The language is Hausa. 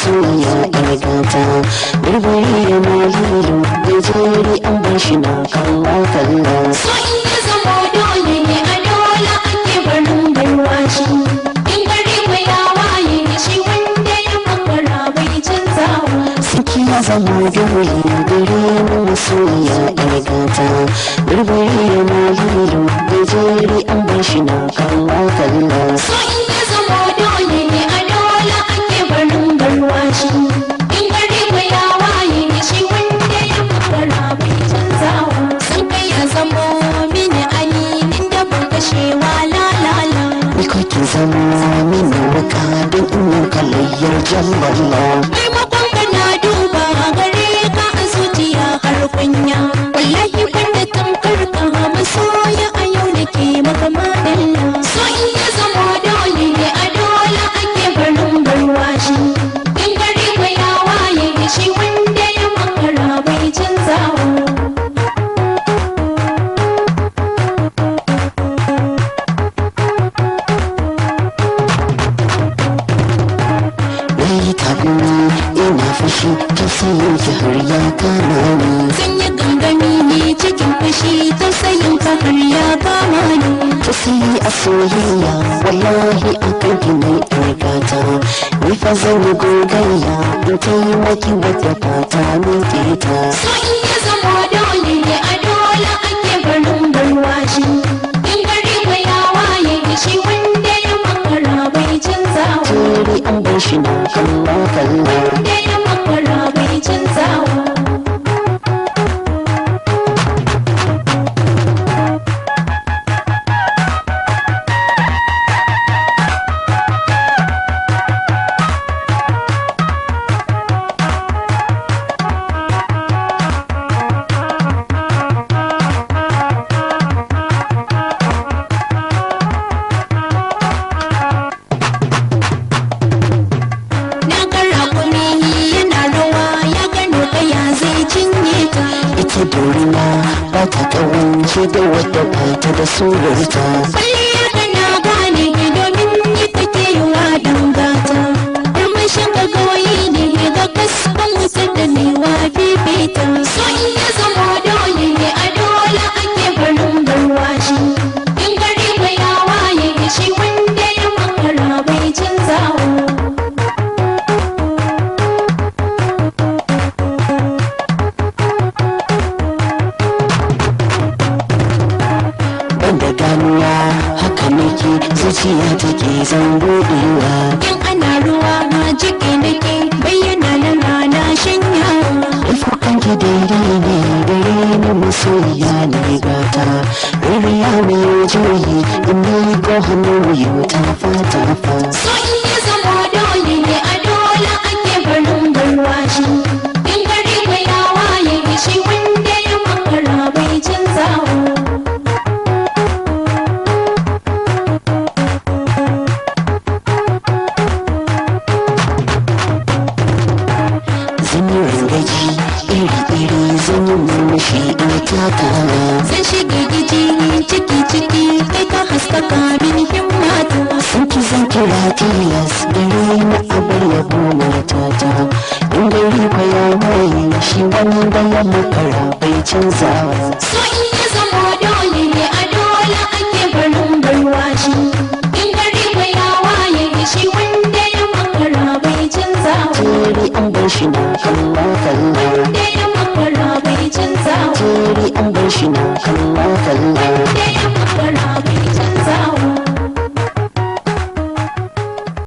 masoya irgata birbiri da malilu gajeri an bar shi na kalla kalla so in ya zama dole ne a dole ake barin garwashi in gari mai yawaye shi wanda ya makara bai canzawa saki ya zama dole gare mu masoya irgata birbiri da malilu gajeri an bar shi na kalla kalla so in ya zama dole ne a dole ake barin garwashi in gari mai yawaye shi wanda ya makara bai canzawa san kai ya zama mini alinin da ban kashewa lalala ni kake zama mini waka don in kalayyar jamballa maimakon kana duba gare ka a zuciya har kunya wallahi banda tamkar ka masoya a yau nake maka madalla so in ya zama dole ne a dole ake barin garwashi in gari mai yawaye shi wanda ya makara bai canzawa yayi takuni ina fushi ta sayin ki har ya kama ni sun yi gangami ne cikin fushi tausayin ka har ya kama ni ta sayi a soyayya wallahi a kan ki mai irgata ni fa zan yi gogayya in ta yi maki wata fata min ta so in ya zama dole ne a dole ake barin garwashi in gari mai yawaye shi wanda ya makara bai canzawa jeri an bar shi na kalla kalla wanda ya makara bai canzawa na kara kuni yana rawa ya gano kaya zai cinye ta ita dorina ba ta kawance da wata bata da surarta kwalliyar ka na gane domin yi take yi wa dangata murmushin ka kawai ne ga kaskon wutar da ne wa fifita so in ya zama dole ne a dole ake barin garwashi in gari mai yawaye shi wanda ya makara bai canzawa banda ganuwa haka nake zuciya take zan buɗewa in ana ruwa ma jike nake bayyana na rana shanyawa ifukan ki daidai ne dare ni masoyiya ne gata rariya mai juyi in ni go hannu yau ta fata fa so in ya zama dole ne a dole ake barin garwashi in gari mai yawaye shi wanda ya makara bai canzawa zan yi rangaji iri-iri zan yi murmushi in takawa zan shige giji ciki kai ka haskaka min himmata sun ki zan kira tilas dare na abar yabo matata in gari kwa ya waye shi wanda ya makara bai canzawa so in ya zama dole ne a dole ake barin garwashi in gari mai yawaye shi wanda ya makara bai canzawa jeri an bar shi na kalla kalla wanda ya